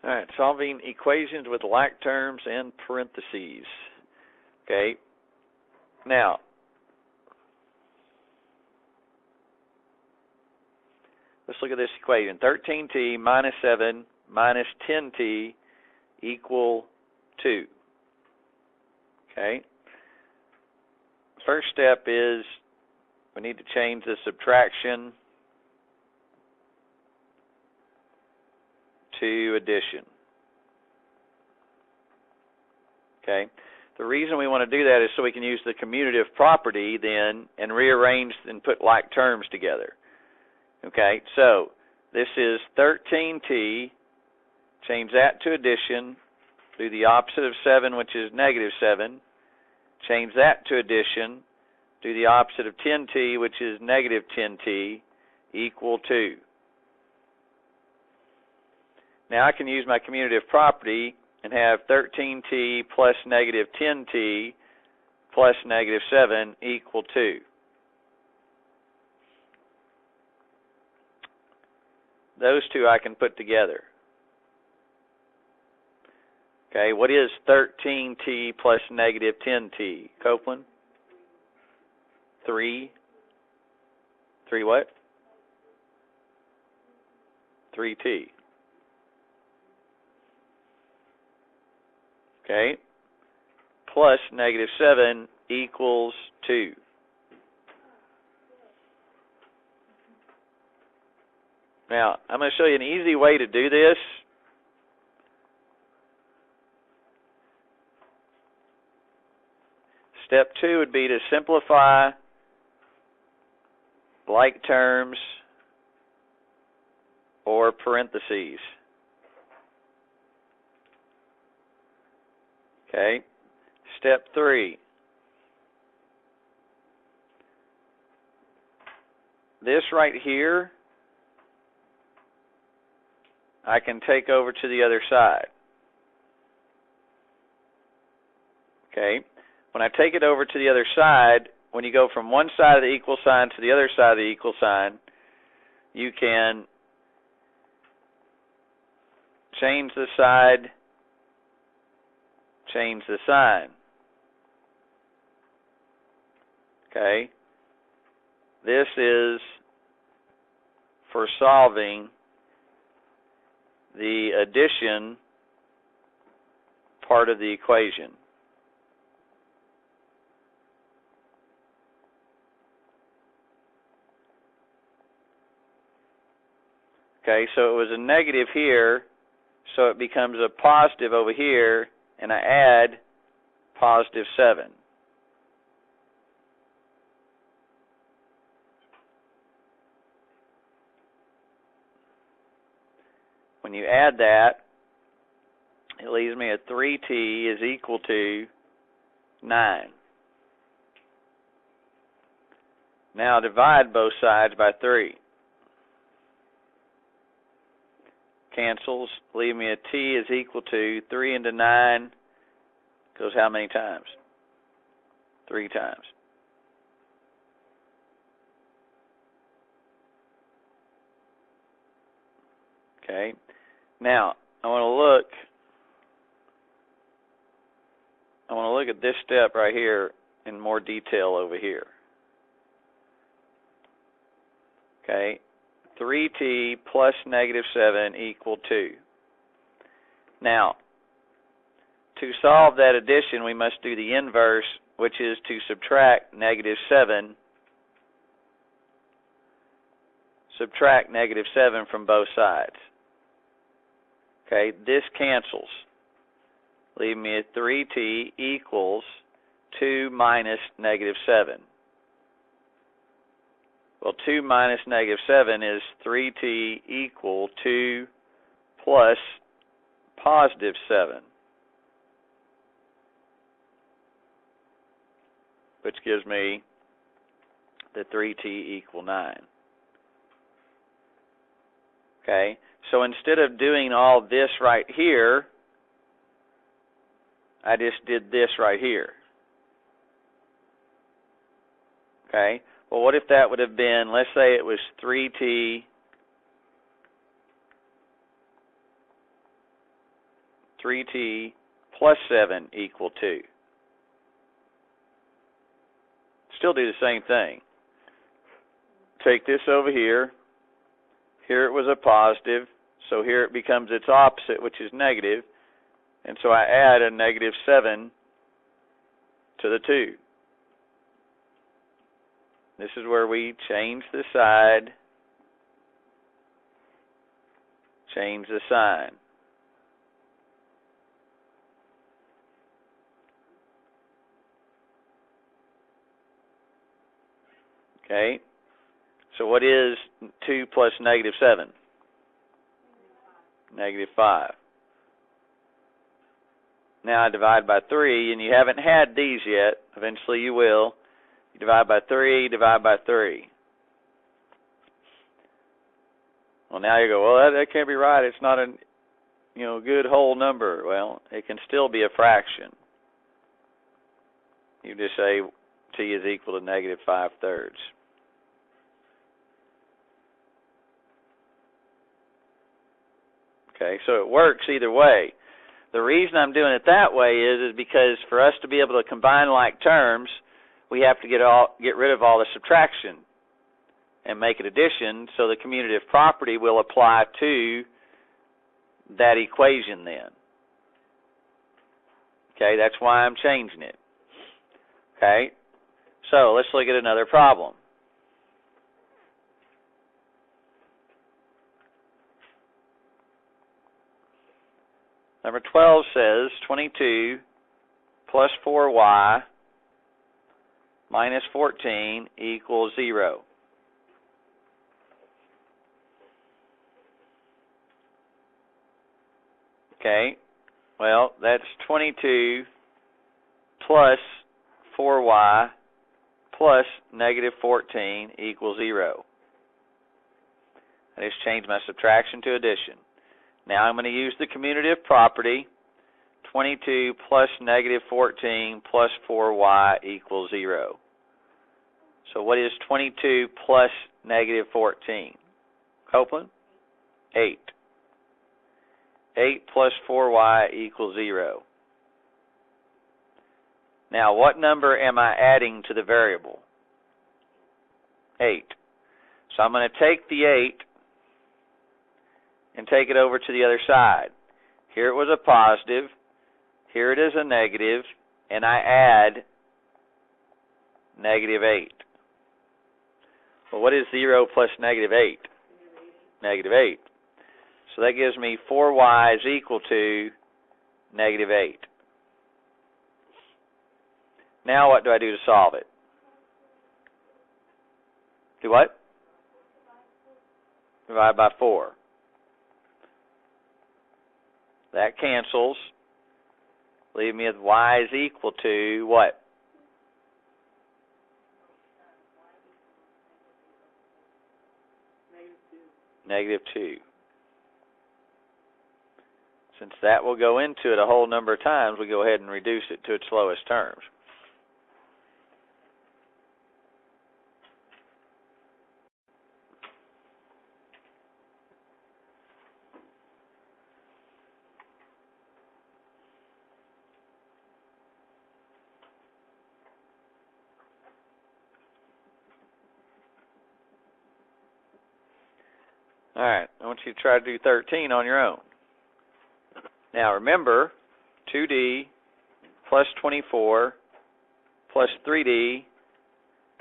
All right, solving equations with like terms and parentheses. Okay, now, let's look at this equation. 13t minus 7 minus 10t equal 2. Okay, first step is we need to change the subtraction to addition. Okay, the reason we want to do that is so we can use the commutative property then and rearrange and put like terms together. Okay, so this is 13t, change that to addition, do the opposite of 7, which is negative 7, change that to addition, do the opposite of 10t, which is negative 10t, equal 2. Now I can use my commutative property and have 13t plus negative 10t plus negative 7 equal 2. Those two I can put together. Okay, what is 13t plus negative 10t? Copeland? 3. 3 what? 3t. Okay, plus negative 7 equals 2. Now, I'm going to show you an easy way to do this. Step 2 would be to simplify like terms or parentheses. Okay. Step 3. This right here, I can take over to the other side. Okay. When I take it over to the other side, when you go from one side of the equal sign to the other side of the equal sign, you can change the side, change the sign. Okay. This is for solving the addition part of the equation. Okay, so it was a negative here, so it becomes a positive over here, and I add positive 7. When you add that, it leaves me at 3t is equal to 9. Now divide both sides by 3. Cancels, leave me a t is equal to 3 into 9 goes how many times? 3 times. Okay. Now I want to look at this step right here in more detail over here. Okay. 3t plus negative 7 equal 2. Now, to solve that addition, we must do the inverse, which is to subtract negative 7. Subtract negative 7 from both sides. Okay, this cancels. Leave me at 3t equals 2 minus negative 7. Well, 2 minus negative 7 is 3t equal 2 plus positive 7, which gives me the 3t equal 9. Okay, so instead of doing all this right here, I just did this right here. Okay. Well, what if that would have been, let's say it was 3t 3t plus 7 equal 2. Still do the same thing. Take this over here. Here it was a positive, so here it becomes its opposite, which is negative. And so I add a negative 7 to the 2. This is where we change the side, change the sign. Okay, so what is 2 plus negative 7? Negative 5. Now I divide by 3, and you haven't had these yet. Eventually you will. You divide by 3, divide by 3. Well, now you go, well, that can't be right. It's not a good whole number. Well, it can still be a fraction. You just say t is equal to negative 5/3. Okay, so it works either way. The reason I'm doing it that way is because for us to be able to combine like terms, we have to get rid of all the subtraction and make it addition, so the commutative property will apply to that equation then. Okay, that's why I'm changing it. Okay, so let's look at another problem. Number 12 says 22 plus 4y minus 14 equals 0. Okay, well, that's 22 plus 4y plus negative 14 equals 0. I just changed my subtraction to addition. Now I'm going to use the commutative property. 22 plus negative 14 plus 4y equals 0. So what is 22 plus negative 14? Copeland? 8. 8 plus 4y equals 0. Now what number am I adding to the variable? 8. So I'm going to take the 8 and take it over to the other side. Here it was a positive, here it is a negative, and I add negative 8. Well, what is 0 plus negative 8? Negative 8. So that gives me 4y is equal to negative 8. Now what do I do to solve it? Do what? Divide by 4. That cancels. Leave me with y is equal to what? Negative 2. Since that will go into it a whole number of times, we go ahead and reduce it to its lowest terms. All right, I want you to try to do 13 on your own. Now remember, 2d plus 24 plus 3d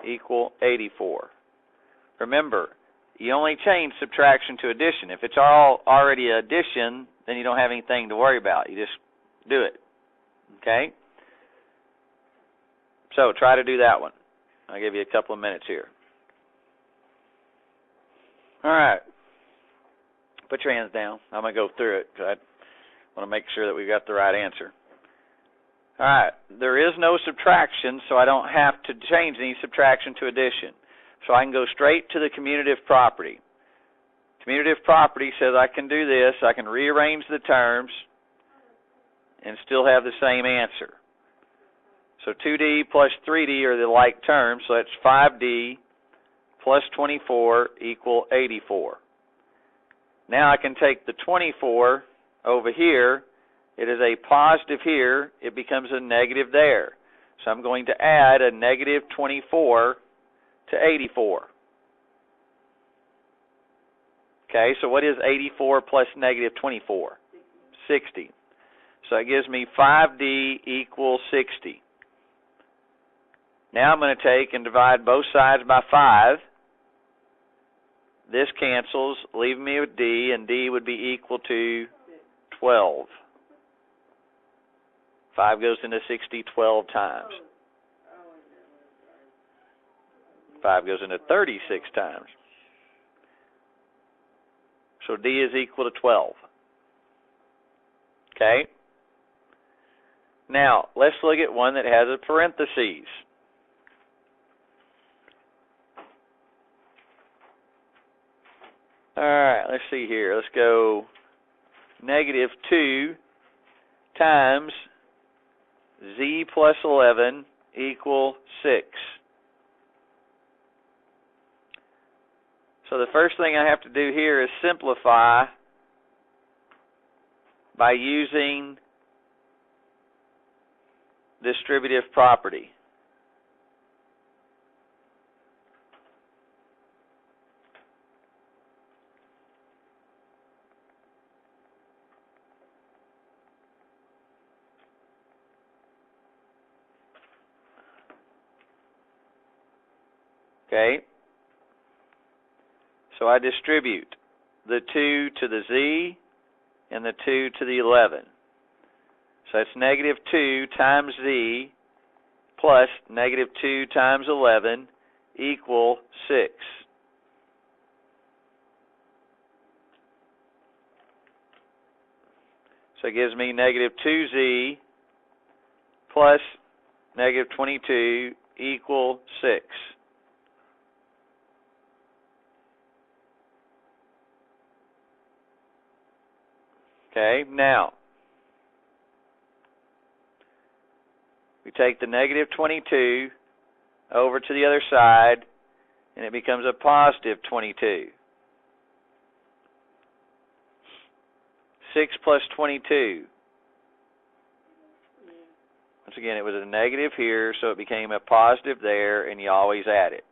equal 84. Remember, you only change subtraction to addition. If it's all already addition, then you don't have anything to worry about. You just do it. Okay? So try to do that one. I'll give you a couple of minutes here. All right. Put your hands down. I'm going to go through it because I want to make sure that we've got the right answer. All right. There is no subtraction, so I don't have to change any subtraction to addition. So I can go straight to the commutative property. Commutative property says I can do this. I can rearrange the terms and still have the same answer. So 2d plus 3d are the like terms, so that's 5d plus 24 equal 84. Now I can take the 24 over here It is a positive here. It becomes a negative there. So I'm going to add a negative 24 to 84. Okay, so what is 84 plus negative 24? 60. So it gives me 5D equals 60. Now I'm going to take and divide both sides by 5. This cancels, leaving me with D, and D would be equal to 12. 5 goes into 60 12 times. 5 goes into 36 times. So D is equal to 12. Okay? Now, let's look at one that has a parentheses. All right, let's see here. Let's go negative 2 times Z plus 11 equal 6. So the first thing I have to do here is simplify by using distributive property. Okay? So I distribute the 2 to the Z and the 2 to the 11. So that's negative 2 times Z plus negative 2 times 11 equal 6. So it gives me negative 2Z plus negative 22 equal 6. Okay, now we take the negative 22 over to the other side, and it becomes a positive 22. 6 plus 22. Once again, it was a negative here, so it became a positive there, and you always add it.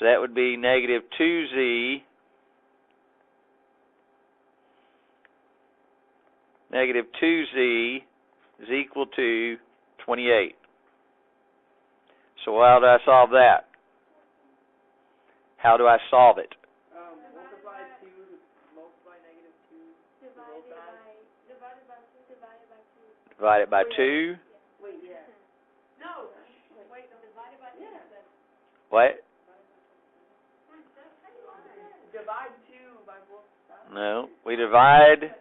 So that would be negative 2Z negative 2Z is equal to 28. So how do I solve that? How do I solve it? Multiply negative 2. Divide it by 2. Wait, yeah. No. Wait, divide it by 2. What? Divide 2 by both sides. No, we divide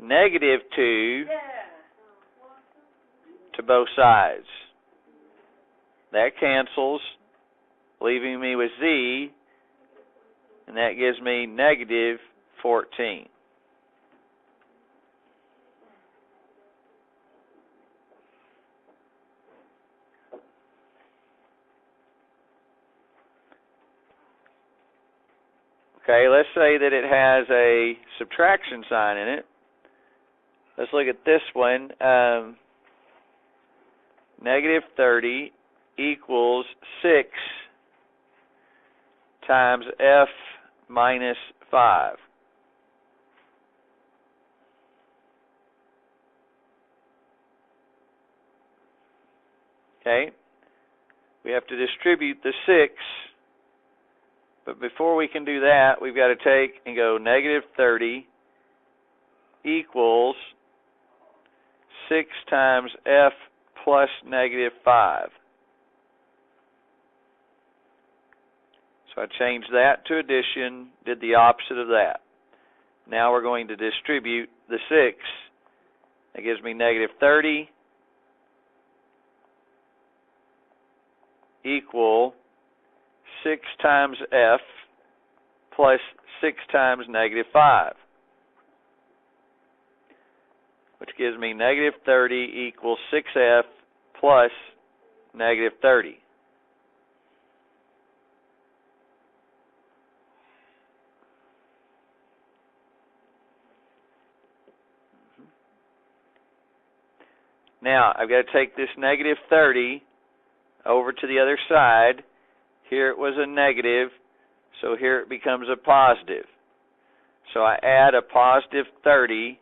negative 2 to both sides. That cancels, leaving me with Z, and that gives me negative 14. Okay, let's say that it has a subtraction sign in it. Let's look at this one. Negative 30 equals 6 times F minus 5. Okay, we have to distribute the 6, but before we can do that, we've got to take and go negative 30 equals 6 times F plus negative 5. So I changed that to addition, did the opposite of that. Now we're going to distribute the 6. That gives me negative 30 equal 6 times F plus 6 times negative 5. Which gives me negative 30 equals 6F plus negative 30. Now, I've got to take this negative 30 over to the other side. Here it was a negative, so here it becomes a positive. So I add a positive 30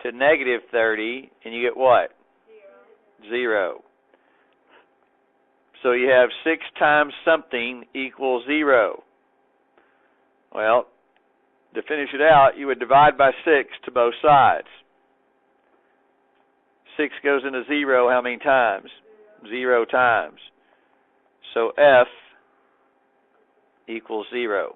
to negative 30, and you get what? 0. So you have 6 times something equals 0. Well, to finish it out, you would divide by 6 to both sides. 6 goes into 0 how many times? 0 times. So F equals 0.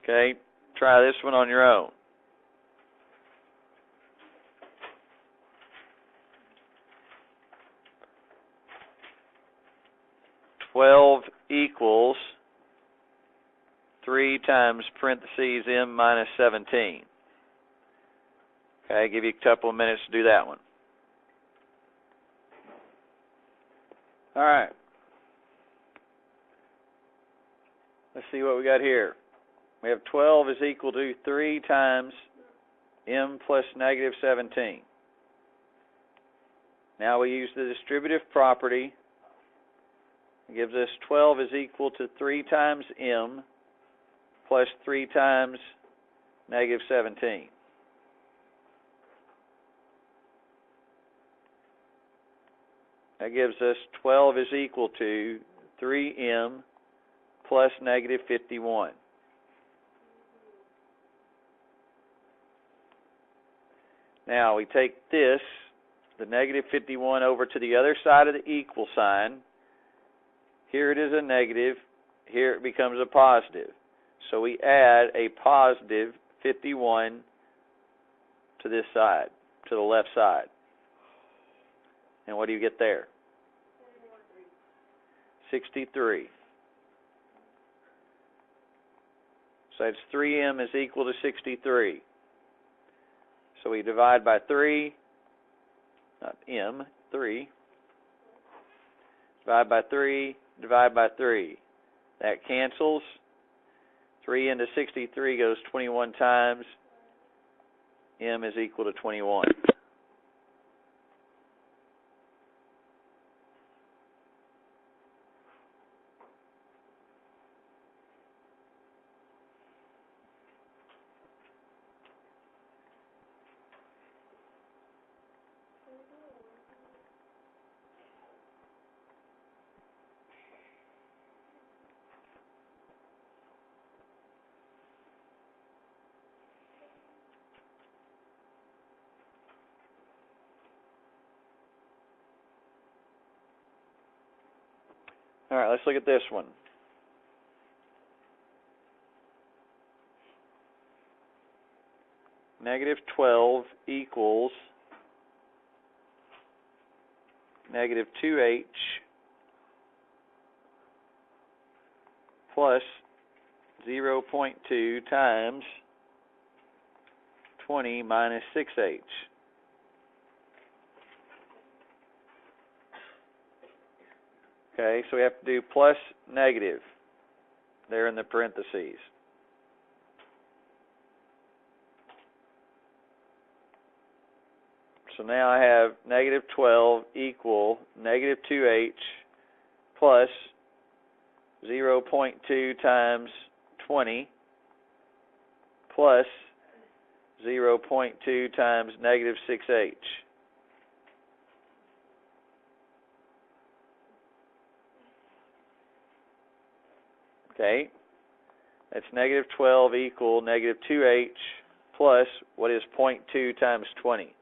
Okay, try this one on your own. $12 equals 3 times parentheses m minus 17. Okay, give you a couple of minutes to do that one. All right. Let's see what we got here. We have 12 is equal to 3 times m plus negative 17. Now we use the distributive property. It gives us 12 is equal to 3 times m plus 3 times negative 17. That gives us 12 is equal to 3m plus negative 51. Now we take this, the negative 51, over to the other side of the equal sign. Here it is a negative. Here it becomes a positive. So we add a positive 51 to this side, to the left side. And what do you get there? 63. So that's 3m is equal to 63. So we divide by 3, not m, 3. Divide by 3, divide by 3. That cancels. 3 into 63 goes 21 times. M is equal to 21. All right, let's look at this one. Negative 12 equals negative 2h plus 0.2 times 20 minus 6h. Okay, so we have to do plus negative there in the parentheses. So now I have negative 12 equal negative 2h plus 0.2 times 20 plus 0.2 times negative 6h. Okay, that's negative 12 equal negative 2h plus what is 0.2 times 20?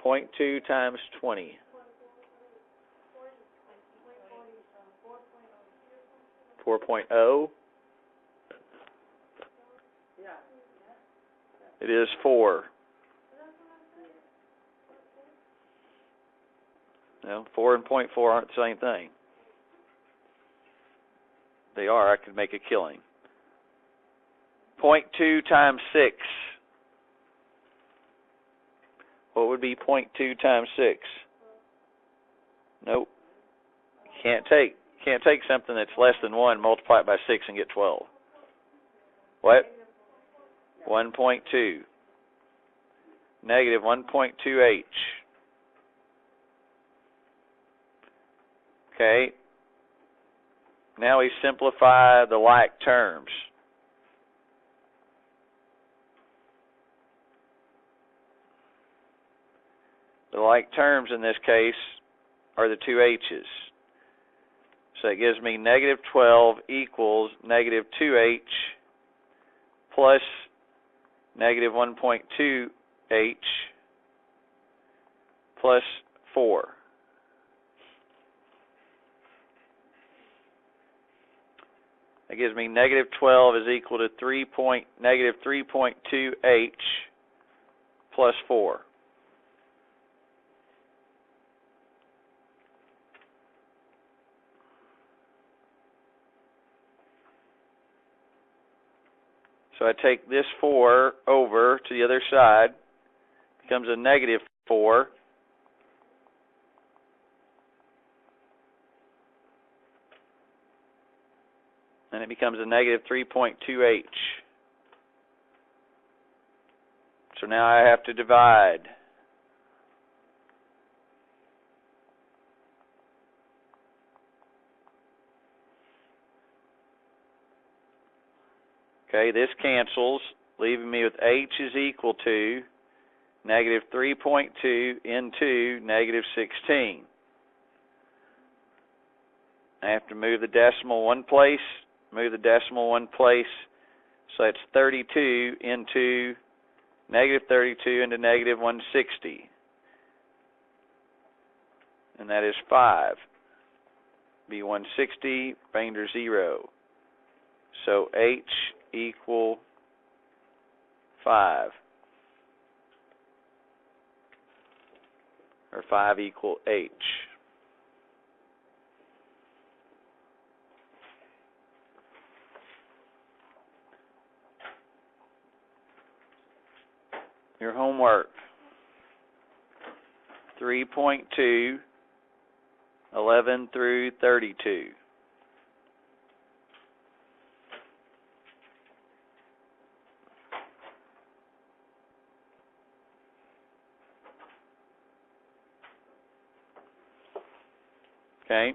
0.2 times 20. 4.0. It is 4. No, 4 and 0.4 aren't the same thing. They are. I could make a killing. 0.2 times 6. What would be 0.2 times 6? Nope. Can't take something that's less than 1, multiply it by 6, and get 12. What? 1.2. Negative 1.2h. Okay. Now we simplify the like terms. The like terms in this case are the two h's. So it gives me negative 12 equals negative 2h plus negative 1.2h plus 4. That gives me negative 12 is equal to negative 3.2h plus 4. So I take this 4 over to the other side, becomes a negative 4. And it becomes a negative 3.2h. So now I have to divide. Okay, this cancels, leaving me with h is equal to negative 3.2 into negative 16. I have to move the decimal one place, so that's 32 into negative 32 into negative 160. And that is 5. Be 160, remainder 0. So h equal 5. Or 5 equal h. Your homework. 3.2, 11 through 32. Okay.